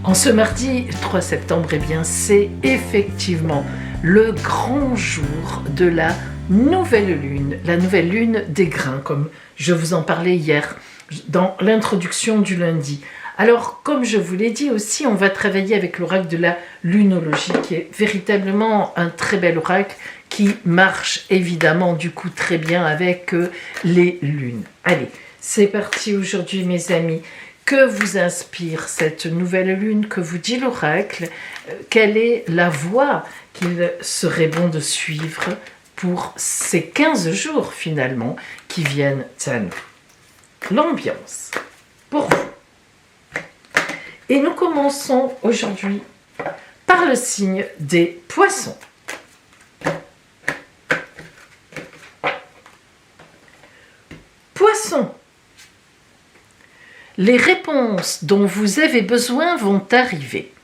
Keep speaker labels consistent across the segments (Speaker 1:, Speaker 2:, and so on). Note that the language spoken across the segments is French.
Speaker 1: En ce mardi 3 septembre, eh bien, c'est effectivement le grand jour de la nouvelle lune des grains, comme je vous en parlais hier dans l'introduction du lundi. Alors, comme je vous l'ai dit aussi, on va travailler avec l'oracle de la lunologie, qui est véritablement un très bel oracle qui marche évidemment du coup très bien avec les lunes. Allez, c'est parti aujourd'hui mes amis. Que vous inspire cette nouvelle lune? Que vous dit l'oracle? Quelle est la voie qu'il serait bon de suivre pour ces 15 jours finalement qui viennent à nous? L'ambiance pour vous. Et nous commençons aujourd'hui par le signe des poissons. Poissons. Les réponses dont vous avez besoin vont arriver.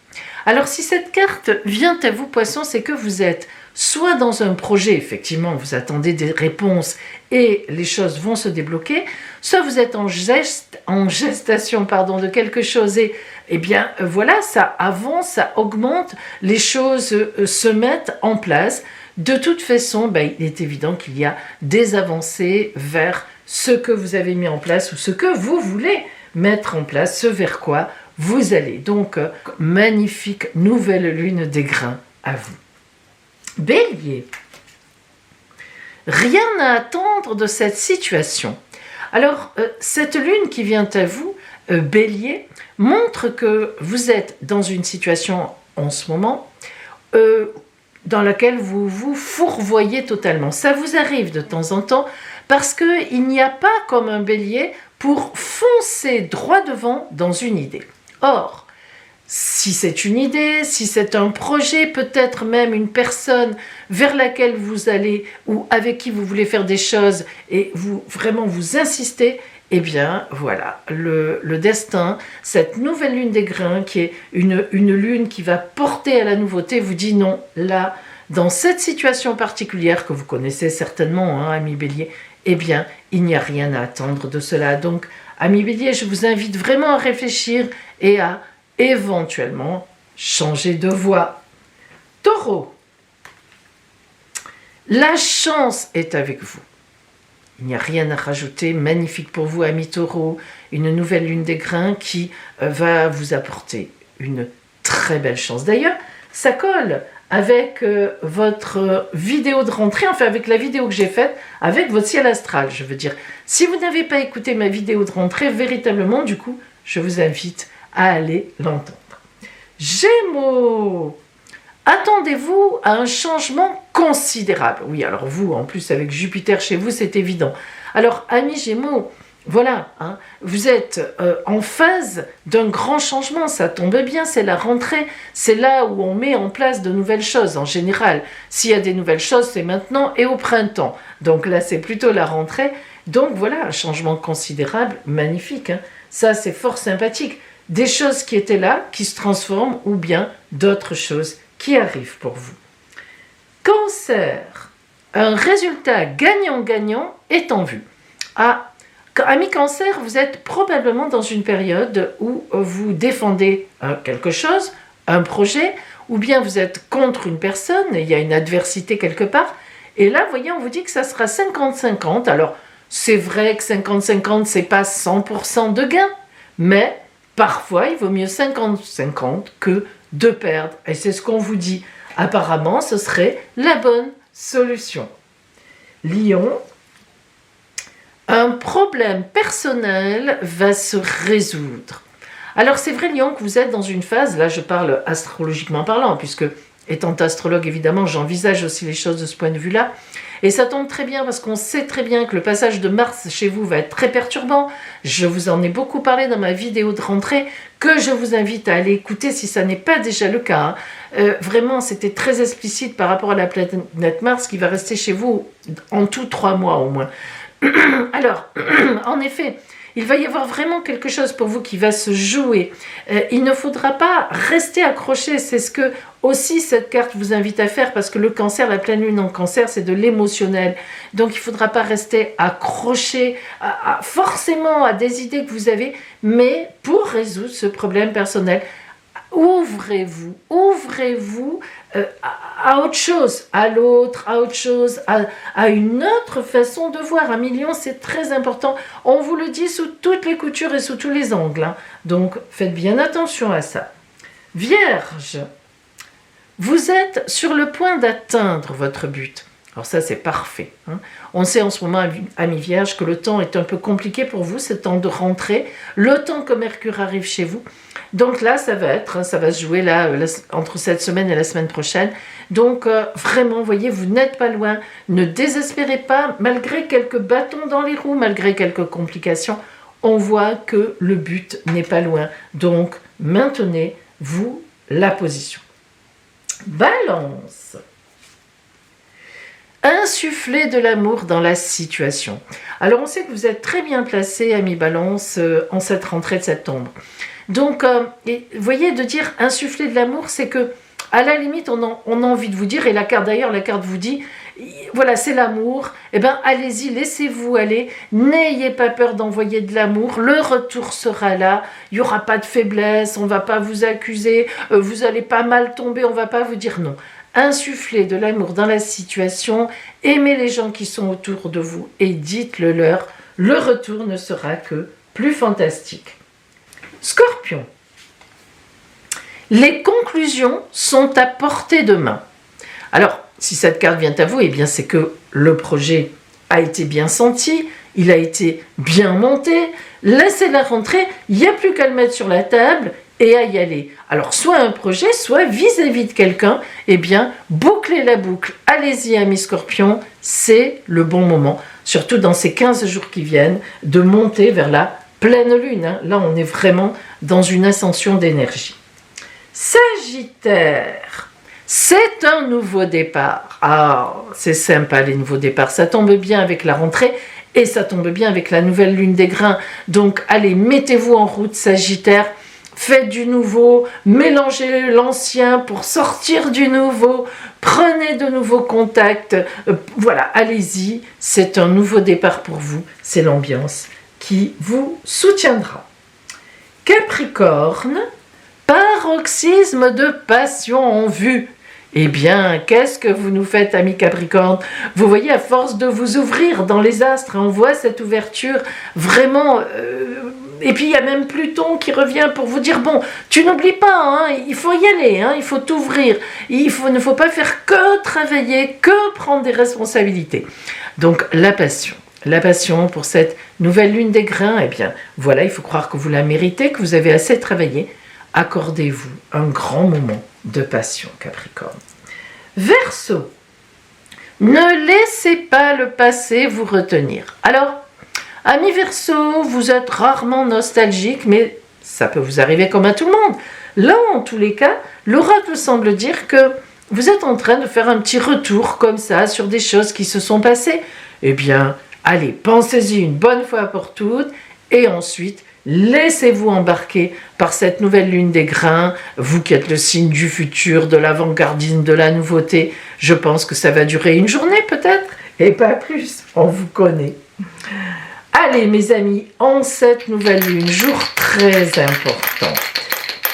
Speaker 1: Alors si cette carte vient à vous, Poisson, c'est que vous êtes soit dans un projet, effectivement, vous attendez des réponses et les choses vont se débloquer, soit vous êtes en gestation de quelque chose et eh bien voilà, ça avance, ça augmente, les choses se mettent en place. De toute façon, il est évident qu'il y a des avancées vers ce que vous avez mis en place ou ce que vous voulez mettre en place, ce vers quoi vous allez. Donc, magnifique nouvelle lune des grains à vous. Bélier, rien à attendre de cette situation. Alors, cette lune qui vient à vous, Bélier, montre que vous êtes dans une situation en ce moment dans laquelle vous vous fourvoyez totalement. Ça vous arrive de temps en temps parce qu'il n'y a pas comme un bélier pour foncer droit devant dans une idée. Or, si c'est une idée, si c'est un projet, peut-être même une personne vers laquelle vous allez ou avec qui vous voulez faire des choses et vous vraiment vous insistez, eh bien voilà, le destin, cette nouvelle lune des grains qui est une lune qui va porter à la nouveauté, vous dit non, là, dans cette situation particulière que vous connaissez certainement, ami Bélier, eh bien, il n'y a rien à attendre de cela. Donc, ami Bélier, je vous invite vraiment à réfléchir et à éventuellement changer de voie. Taureau, la chance est avec vous. Il n'y a rien à rajouter, magnifique pour vous, ami Taureau, une nouvelle lune des grains qui va vous apporter une très belle chance. D'ailleurs, ça colle avec votre vidéo de rentrée, enfin avec la vidéo que j'ai faite avec votre ciel astral, je veux dire. Si vous n'avez pas écouté ma vidéo de rentrée, véritablement, du coup, je vous invite à aller l'entendre. Gémeaux, attendez-vous à un changement considérable. Oui, alors vous, en plus avec Jupiter chez vous, c'est évident. Alors, amis Gémeaux, voilà, vous êtes en phase d'un grand changement, ça tombe bien, c'est la rentrée, c'est là où on met en place de nouvelles choses en général. S'il y a des nouvelles choses, c'est maintenant et au printemps. Donc là, c'est plutôt la rentrée. Donc voilà, un changement considérable, magnifique. Ça, c'est fort sympathique. Des choses qui étaient là, qui se transforment, ou bien d'autres choses qui arrivent pour vous. Cancer, un résultat gagnant-gagnant est en vue. Ami Cancer, vous êtes probablement dans une période où vous défendez quelque chose, un projet, ou bien vous êtes contre une personne, il y a une adversité quelque part, et là, vous voyez, on vous dit que ça sera 50-50. Alors, c'est vrai que 50-50, c'est pas 100% de gain, mais parfois, il vaut mieux 50-50 que de perdre, et c'est ce qu'on vous dit. Apparemment, ce serait la bonne solution. Lion, un problème personnel va se résoudre. Alors c'est vrai Lion que vous êtes dans une phase, là je parle astrologiquement parlant, puisque étant astrologue évidemment j'envisage aussi les choses de ce point de vue-là, et ça tombe très bien parce qu'on sait très bien que le passage de Mars chez vous va être très perturbant. Je vous en ai beaucoup parlé dans ma vidéo de rentrée, que je vous invite à aller écouter si ça n'est pas déjà le cas. Vraiment c'était très explicite par rapport à la planète Mars qui va rester chez vous en tout 3 mois au moins. Alors, en effet, il va y avoir vraiment quelque chose pour vous qui va se jouer. Il ne faudra pas rester accroché, c'est ce que aussi cette carte vous invite à faire, parce que le cancer, la pleine lune en cancer, c'est de l'émotionnel. Donc il ne faudra pas rester accroché forcément à des idées que vous avez, mais pour résoudre ce problème personnel, ouvrez-vous, à autre chose, à l'autre, à autre chose, à une autre façon de voir. 1 million, c'est très important. On vous le dit sous toutes les coutures et sous tous les angles, hein. Donc, faites bien attention à ça. Vierge, vous êtes sur le point d'atteindre votre but. Alors ça, c'est parfait, hein. On sait en ce moment, amis Vierge, que le temps est un peu compliqué pour vous, c'est le temps de rentrer, le temps que Mercure arrive chez vous. Donc là, ça va se jouer là, entre cette semaine et la semaine prochaine. Donc vraiment, voyez, vous n'êtes pas loin. Ne désespérez pas, malgré quelques bâtons dans les roues, malgré quelques complications, on voit que le but n'est pas loin. Donc, maintenez-vous la position. Balance. Insuffler de l'amour dans la situation. Alors, on sait que vous êtes très bien placé, amis Balance, en cette rentrée de septembre. Donc, voyez, de dire insuffler de l'amour, c'est que, à la limite, on a envie de vous dire, et la carte vous dit, voilà, c'est l'amour, eh bien, allez-y, laissez-vous aller, n'ayez pas peur d'envoyer de l'amour, le retour sera là, il n'y aura pas de faiblesse, on ne va pas vous accuser, vous allez pas mal tomber, on ne va pas vous dire non. Insufflez de l'amour dans la situation, aimez les gens qui sont autour de vous et dites-le leur, le retour ne sera que plus fantastique. Scorpion, les conclusions sont à portée de main. Alors, si cette carte vient à vous, eh bien c'est que le projet a été bien senti, il a été bien monté, laissez-la rentrer, il n'y a plus qu'à le mettre sur la table et à y aller. Alors, soit un projet, soit vis-à-vis de quelqu'un, eh bien, bouclez la boucle. Allez-y, amis Scorpions, c'est le bon moment, surtout dans ces 15 jours qui viennent, de monter vers la pleine lune, hein. Là, on est vraiment dans une ascension d'énergie. Sagittaire, c'est un nouveau départ. Ah, c'est sympa les nouveaux départs. Ça tombe bien avec la rentrée et ça tombe bien avec la nouvelle lune des grains. Donc, allez, mettez-vous en route, Sagittaire. Faites du nouveau, mélangez l'ancien pour sortir du nouveau. Prenez de nouveaux contacts. Voilà, allez-y. C'est un nouveau départ pour vous. C'est l'ambiance qui vous soutiendra. Capricorne, paroxysme de passion en vue. Eh bien, qu'est-ce que vous nous faites, amis Capricorne? Vous voyez, à force de vous ouvrir dans les astres, on voit cette ouverture vraiment... et puis, il y a même Pluton qui revient pour vous dire, bon, tu n'oublies pas, hein, il faut y aller, hein, il faut t'ouvrir. Il ne faut pas faire que travailler, que prendre des responsabilités. Donc, la passion pour cette nouvelle lune des grains, eh bien, voilà, il faut croire que vous la méritez, que vous avez assez travaillé. Accordez-vous un grand moment de passion, Capricorne. Verseau, ne laissez pas le passé vous retenir. Alors, amis Verseau, vous êtes rarement nostalgique, mais ça peut vous arriver comme à tout le monde. Là, en tous les cas, l'oracle semble dire que vous êtes en train de faire un petit retour comme ça sur des choses qui se sont passées. Eh bien, allez, pensez-y une bonne fois pour toutes et ensuite, laissez-vous embarquer par cette nouvelle lune des grains, vous qui êtes le signe du futur, de l'avant-gardisme, de la nouveauté. Je pense que ça va durer une journée peut-être, et pas plus, on vous connaît. Allez mes amis, en cette nouvelle lune, jour très important.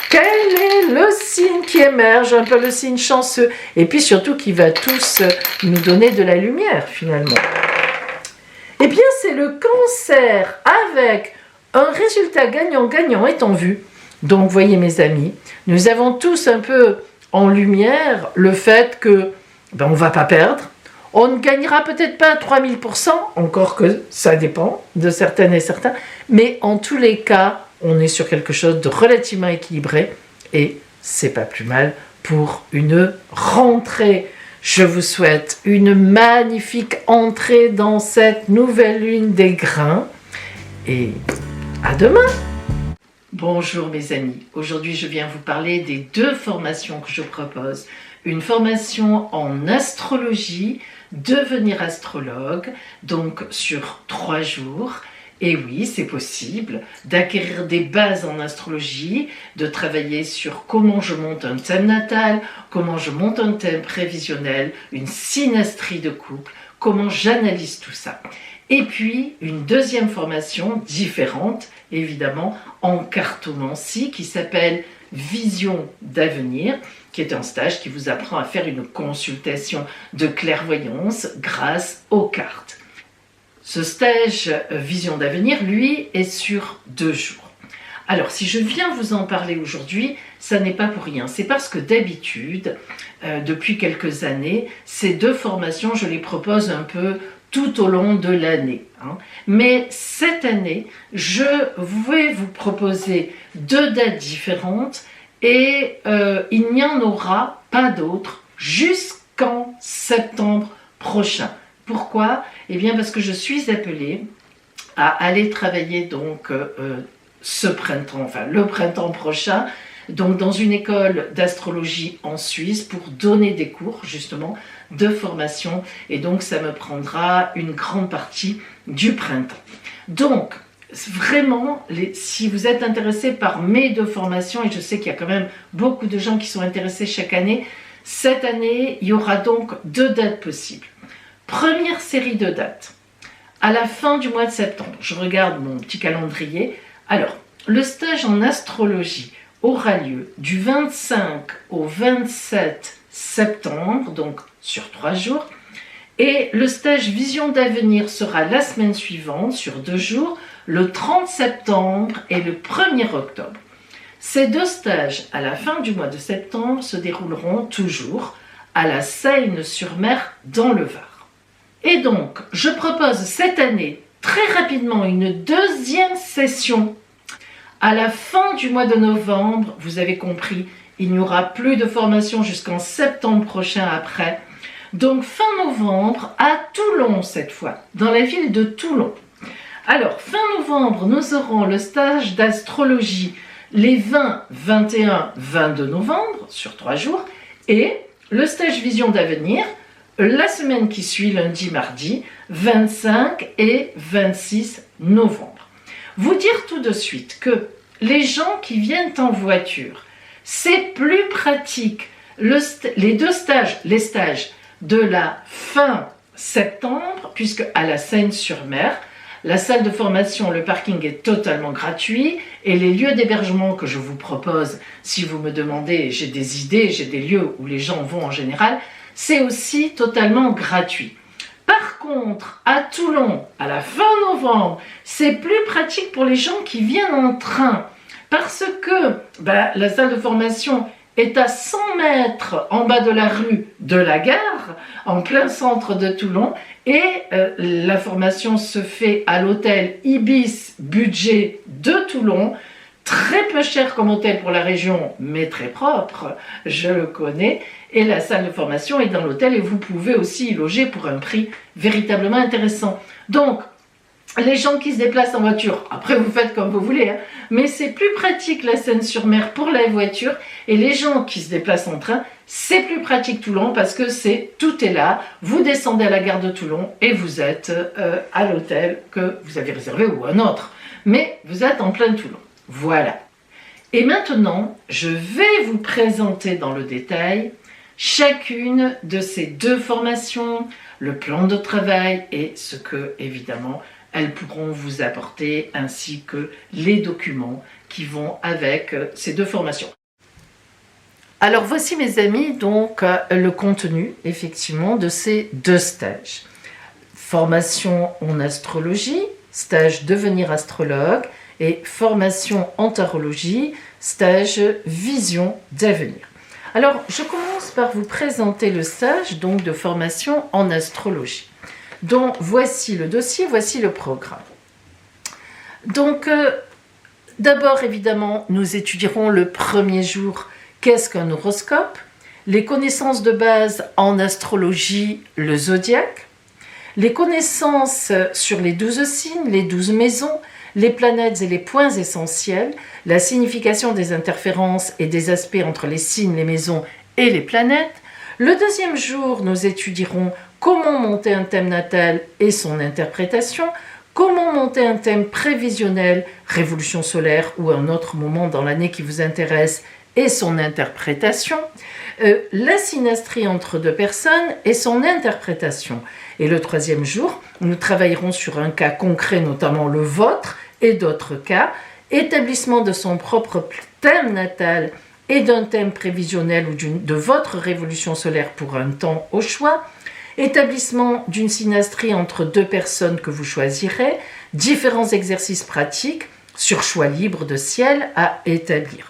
Speaker 1: Quel est le signe qui émerge, un peu le signe chanceux, et puis surtout qui va tous nous donner de la lumière finalement? Eh bien c'est le Cancer avec un résultat gagnant-gagnant est en vue. Donc, voyez mes amis, nous avons tous un peu en lumière le fait que on ne va pas perdre. On ne gagnera peut-être pas à 3000%, encore que ça dépend de certaines et certains, mais en tous les cas, on est sur quelque chose de relativement équilibré et c'est pas plus mal pour une rentrée. Je vous souhaite une magnifique entrée dans cette nouvelle lune des grains et à demain! Bonjour mes amis, aujourd'hui je viens vous parler des 2 formations que je propose. Une formation en astrologie, devenir astrologue, donc sur 3 jours. Et oui, c'est possible d'acquérir des bases en astrologie, de travailler sur comment je monte un thème natal, comment je monte un thème prévisionnel, une synastrie de couple, comment j'analyse tout ça. Et puis, une deuxième formation différente, évidemment, en cartomancie, qui s'appelle Vision d'avenir, qui est un stage qui vous apprend à faire une consultation de clairvoyance grâce aux cartes. Ce stage Vision d'avenir, lui, est sur 2 jours. Alors, si je viens vous en parler aujourd'hui, ça n'est pas pour rien. C'est parce que d'habitude, depuis quelques années, ces 2 formations, je les propose un peu tout au long de l'année. Mais cette année, je vais vous proposer 2 dates différentes et il n'y en aura pas d'autres jusqu'en septembre prochain. Pourquoi ? Eh bien parce que je suis appelée à aller travailler donc ce printemps, enfin le printemps prochain, donc dans une école d'astrologie en Suisse pour donner des cours justement de formation, et donc ça me prendra une grande partie du printemps. Donc vraiment, si vous êtes intéressé par mes 2 formations, et je sais qu'il y a quand même beaucoup de gens qui sont intéressés chaque année, cette année il y aura donc 2 dates possibles. Première série de dates, à la fin du mois de septembre, je regarde mon petit calendrier. Alors, le stage en astrologie aura lieu du 25 au 27 septembre, donc sur 3 jours. Et le stage Vision d'avenir sera la semaine suivante, sur 2 jours, le 30 septembre et le 1er octobre. Ces 2 stages, à la fin du mois de septembre, se dérouleront toujours à la Seine-sur-Mer dans le Var. Et donc, je propose cette année, très rapidement, une 2e session. À la fin du mois de novembre, vous avez compris, il n'y aura plus de formation jusqu'en septembre prochain après. Donc, fin novembre, à Toulon cette fois, dans la ville de Toulon. Alors, fin novembre, nous aurons le stage d'astrologie les 20, 21, 22 novembre, sur 3 jours, et le stage Vision d'avenir, la semaine qui suit, lundi, mardi, 25 et 26 novembre. Vous dire tout de suite que les gens qui viennent en voiture, c'est plus pratique. Les 2 stages, les stages de la fin septembre, puisque à la Seine-sur-Mer, la salle de formation, le parking est totalement gratuit et les lieux d'hébergement que je vous propose, si vous me demandez, j'ai des idées, j'ai des lieux où les gens vont en général, c'est aussi totalement gratuit. Par contre, à Toulon, à la fin novembre, c'est plus pratique pour les gens qui viennent en train parce que la salle de formation est à 100 mètres en bas de la rue de la gare, en plein centre de Toulon, et la formation se fait à l'hôtel Ibis Budget de Toulon, très peu cher comme hôtel pour la région, mais très propre, je le connais, et la salle de formation est dans l'hôtel et vous pouvez aussi y loger pour un prix véritablement intéressant. Donc, les gens qui se déplacent en voiture, après vous faites comme vous voulez, mais c'est plus pratique la Seine-sur-Mer pour la voiture, et les gens qui se déplacent en train, c'est plus pratique Toulon parce que tout est là, vous descendez à la gare de Toulon et vous êtes à l'hôtel que vous avez réservé ou un autre, mais vous êtes en plein Toulon. Voilà. Et maintenant, je vais vous présenter dans le détail chacune de ces 2 formations, le plan de travail et ce que, évidemment, elles pourront vous apporter, ainsi que les documents qui vont avec ces 2 formations. Alors voici mes amis, donc le contenu, effectivement, de ces 2 stages. Formation en astrologie, stage devenir astrologue, et formation en tarologie, stage vision d'avenir. Alors, je commence par vous présenter le stage donc de formation en astrologie. Donc, voici le dossier, voici le programme. Donc, d'abord, évidemment, nous étudierons le premier jour qu'est-ce qu'un horoscope, les connaissances de base en astrologie, le zodiaque, les connaissances sur les 12 signes, les 12 maisons, les planètes et les points essentiels, la signification des interférences et des aspects entre les signes, les maisons et les planètes. Le deuxième jour, nous étudierons comment monter un thème natal et son interprétation, comment monter un thème prévisionnel, révolution solaire ou un autre moment dans l'année qui vous intéresse et son interprétation, la synastrie entre 2 personnes et son interprétation. Et le troisième jour, nous travaillerons sur un cas concret, notamment le vôtre et d'autres cas, établissement de son propre thème natal et d'un thème prévisionnel ou de votre révolution solaire pour un temps au choix, établissement d'une synastrie entre deux personnes que vous choisirez, différents exercices pratiques sur choix libre de ciel à établir.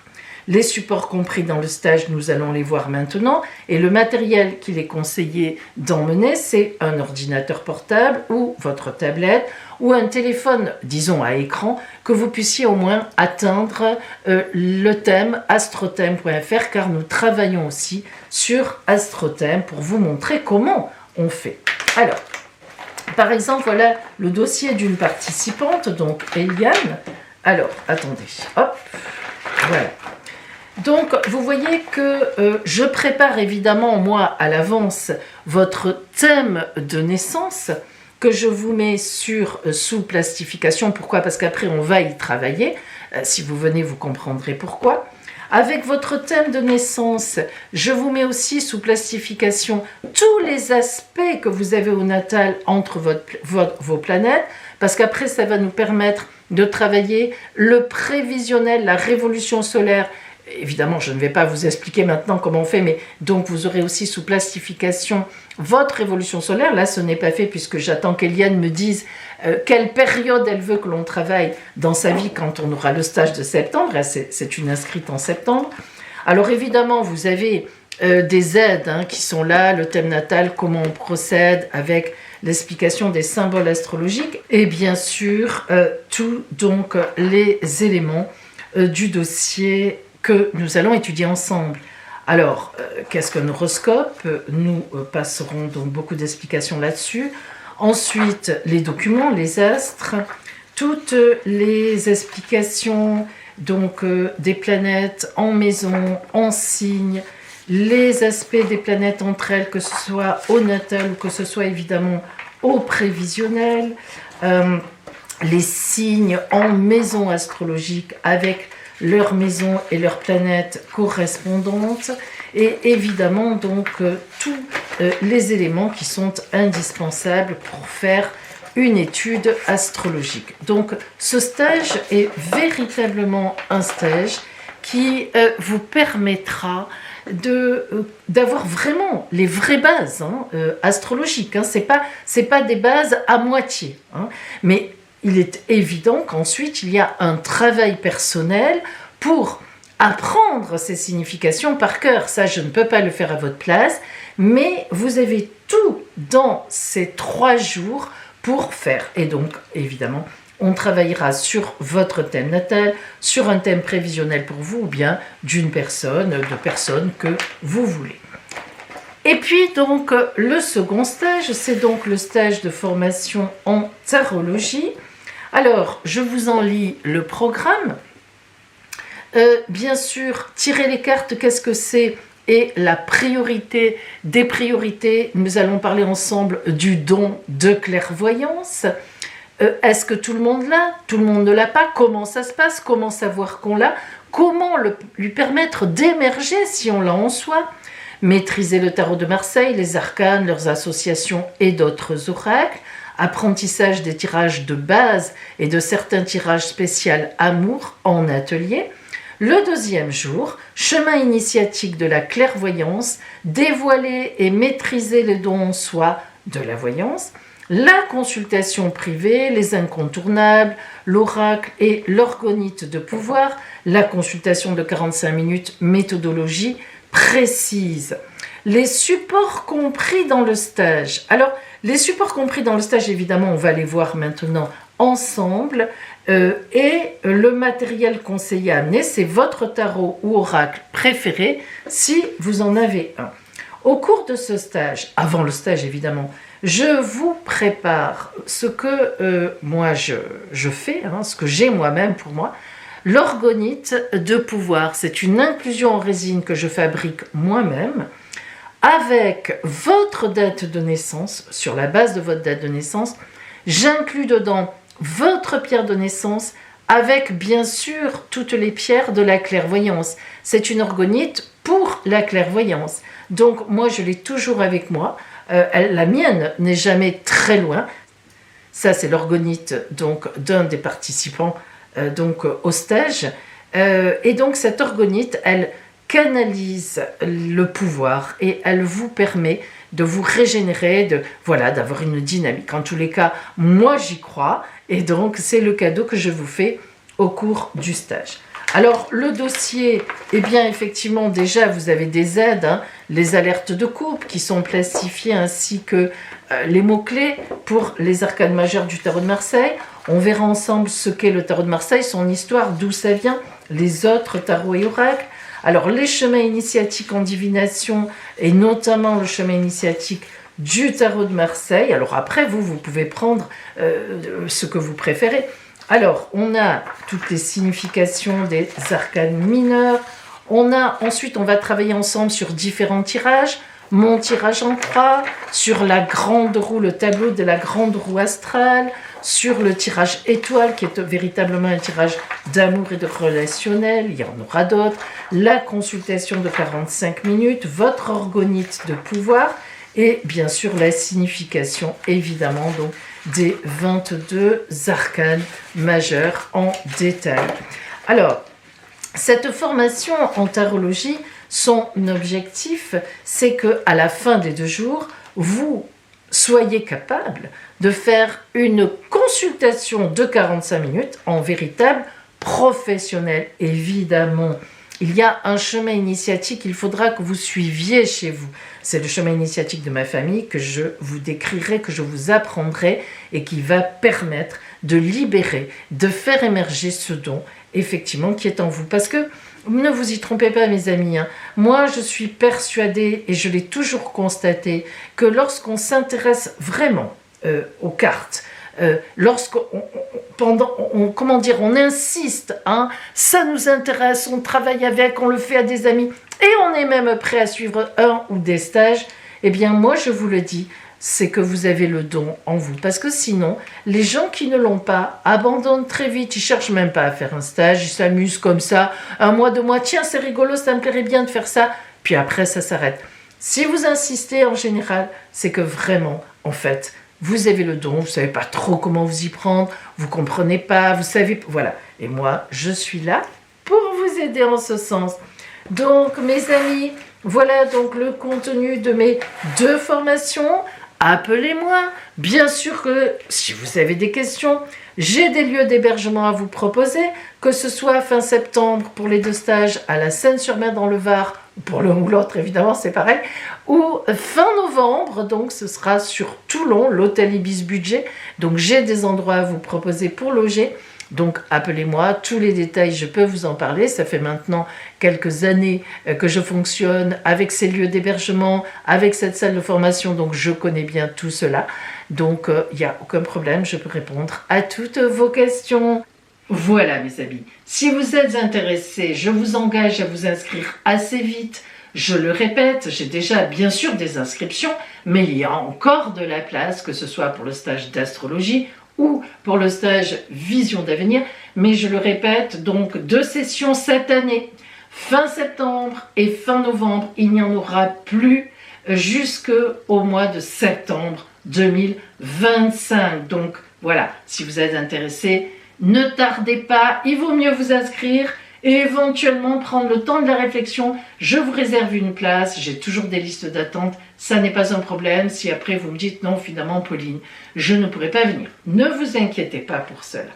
Speaker 1: Les supports compris dans le stage, nous allons les voir maintenant, et le matériel qu'il est conseillé d'emmener, c'est un ordinateur portable ou votre tablette ou un téléphone, disons à écran, que vous puissiez au moins atteindre le thème astrothème.fr, car nous travaillons aussi sur Astrothème pour vous montrer comment on fait. Alors, par exemple, voilà le dossier d'une participante, donc Eliane. Alors, attendez, hop, voilà. Donc, vous voyez que je prépare évidemment, moi, à l'avance, votre thème de naissance que je vous mets sous plastification. Pourquoi? Parce qu'après, on va y travailler. Si vous venez, vous comprendrez pourquoi. Avec votre thème de naissance, je vous mets aussi sous plastification tous les aspects que vous avez au natal entre vos planètes, parce qu'après, ça va nous permettre de travailler le prévisionnel, la révolution solaire. Évidemment, je ne vais pas vous expliquer maintenant comment on fait, mais donc vous aurez aussi sous plastification votre révolution solaire. Là, ce n'est pas fait puisque j'attends qu'Eliane me dise quelle période elle veut que l'on travaille dans sa vie quand on aura le stage de septembre. Là, c'est une inscrite en septembre. Alors évidemment, vous avez des aides qui sont là, le thème natal, comment on procède avec l'explication des symboles astrologiques et bien sûr, tous donc les éléments du dossier que nous allons étudier ensemble. Alors, qu'est-ce qu'un horoscope? Nous passerons donc beaucoup d'explications là-dessus. Ensuite, les documents, les astres, toutes les explications donc des planètes en maison, en signe, les aspects des planètes entre elles, que ce soit au natal ou que ce soit évidemment au prévisionnel, les signes en maison astrologique avec leur maison et leur planète correspondantes, et évidemment donc tous les éléments qui sont indispensables pour faire une étude astrologique. Donc ce stage est véritablement un stage qui vous permettra d'avoir vraiment les vraies bases astrologiques. C'est pas des bases à moitié, mais il est évident qu'ensuite, il y a un travail personnel pour apprendre ces significations par cœur. Ça, je ne peux pas le faire à votre place, mais vous avez tout dans ces 3 jours pour faire. Et donc, évidemment, on travaillera sur votre thème natal, sur un thème prévisionnel pour vous, ou bien de personnes que vous voulez. Et puis donc, le second stage, c'est donc le stage de formation en tarologie. Alors, je vous en lis le programme. Bien sûr, tirer les cartes, qu'est-ce que c'est? Et la priorité des priorités. Nous allons parler ensemble du don de clairvoyance. Est-ce que tout le monde l'a? Tout le monde ne l'a pas? Comment ça se passe? Comment savoir qu'on l'a? Comment lui permettre d'émerger si on l'a en soi? Maîtriser le tarot de Marseille, les arcanes, leurs associations et d'autres oracles. Apprentissage des tirages de base et de certains tirages spéciaux amour en atelier. Le 2e jour, chemin initiatique de la clairvoyance, dévoiler et maîtriser les dons en soi de la voyance. La consultation privée, les incontournables, l'oracle et l'orgonite de pouvoir. La consultation de 45 minutes, méthodologie précise. Les supports compris dans le stage. Alors, les supports compris dans le stage, évidemment, on va les voir maintenant ensemble. Et le matériel conseillé à amener, c'est votre tarot ou oracle préféré, si vous en avez un. Au cours de ce stage, avant le stage évidemment, je vous prépare ce que moi je fais, ce que j'ai moi-même pour moi. L'orgonite de pouvoir, c'est une inclusion en résine que je fabrique moi-même, avec votre date de naissance. Sur la base de votre date de naissance, j'inclus dedans votre pierre de naissance avec bien sûr toutes les pierres de la clairvoyance. C'est une orgonite pour la clairvoyance. Donc moi je l'ai toujours avec moi. La mienne n'est jamais très loin. Ça c'est l'orgonite donc d'un des participants au stage. Et donc cette orgonite, elle canalise le pouvoir et elle vous permet de vous régénérer, d'avoir une dynamique. En tous les cas, moi j'y crois et donc c'est le cadeau que je vous fais au cours du stage. Alors le dossier, eh bien effectivement déjà vous avez des aides, les alertes de coupe qui sont classifiées ainsi que les mots-clés pour les arcanes majeures du tarot de Marseille. On verra ensemble ce qu'est le tarot de Marseille, son histoire, d'où ça vient, les autres tarots et oracles. Alors les chemins initiatiques en divination et notamment le chemin initiatique du tarot de Marseille. Alors après vous pouvez prendre ce que vous préférez. Alors on a toutes les significations des arcanes mineurs. Ensuite on va travailler ensemble sur différents tirages. Mon tirage en croix, sur la grande roue, le tableau de la grande roue astrale, sur le tirage étoile qui est véritablement un tirage d'amour et de relationnel, il y en aura d'autres, la consultation de 45 minutes, votre orgonite de pouvoir et bien sûr la signification évidemment donc des 22 arcanes majeurs en détail. Alors, cette formation en tarologie, son objectif, c'est qu'à la fin des 2 jours, vous soyez capable de faire une consultation de 45 minutes en véritable professionnel. Évidemment, il y a un chemin initiatique, il faudra que vous suiviez chez vous. C'est le chemin initiatique de ma famille que je vous décrirai, que je vous apprendrai et qui va permettre de libérer, de faire émerger ce don, effectivement, qui est en vous. Parce que, ne vous y trompez pas mes amis, moi je suis persuadée, et je l'ai toujours constaté, que lorsqu'on s'intéresse vraiment aux cartes, on insiste, ça nous intéresse, on travaille avec, on le fait à des amis, et on est même prêt à suivre un ou des stages, eh bien moi je vous le dis, c'est que vous avez le don en vous. Parce que sinon, les gens qui ne l'ont pas abandonnent très vite. Ils ne cherchent même pas à faire un stage. Ils s'amusent comme ça. 1 mois, 2 mois. Tiens, c'est rigolo, ça me plairait bien de faire ça. Puis après, ça s'arrête. Si vous insistez en général, c'est que vraiment, en fait, vous avez le don. Vous ne savez pas trop comment vous y prendre. Vous ne comprenez pas. Vous savez... Voilà. Et moi, je suis là pour vous aider en ce sens. Donc, mes amis, voilà donc le contenu de mes 2 formations. Appelez-moi. Bien sûr que si vous avez des questions, j'ai des lieux d'hébergement à vous proposer, que ce soit fin septembre pour les 2 stages à la Seine-sur-Mer dans le Var, pour l'un ou l'autre évidemment c'est pareil, ou fin novembre, donc ce sera sur Toulon, l'hôtel Ibis Budget. Donc j'ai des endroits à vous proposer pour loger. Donc appelez-moi, tous les détails, je peux vous en parler. Ça fait maintenant quelques années que je fonctionne avec ces lieux d'hébergement, avec cette salle de formation, donc je connais bien tout cela. Donc il n'y a aucun problème, je peux répondre à toutes vos questions. Voilà mes amis, si vous êtes intéressés, je vous engage à vous inscrire assez vite. Je le répète, j'ai déjà bien sûr des inscriptions, mais il y a encore de la place, que ce soit pour le stage d'astrologie ou pour le stage Vision d'avenir, mais je le répète, donc 2 sessions cette année, fin septembre et fin novembre, il n'y en aura plus jusqu'au mois de septembre 2025. Donc voilà, si vous êtes intéressé, ne tardez pas, il vaut mieux vous inscrire et éventuellement prendre le temps de la réflexion. Je vous réserve une place, j'ai toujours des listes d'attente, ça n'est pas un problème. Si après vous me dites non, finalement Pauline, je ne pourrai pas venir. Ne vous inquiétez pas pour cela.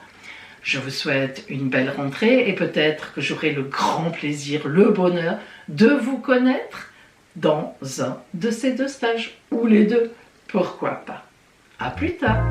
Speaker 1: Je vous souhaite une belle rentrée et peut-être que j'aurai le grand plaisir, le bonheur de vous connaître dans un de ces 2 stages, ou les 2, pourquoi pas. À plus tard.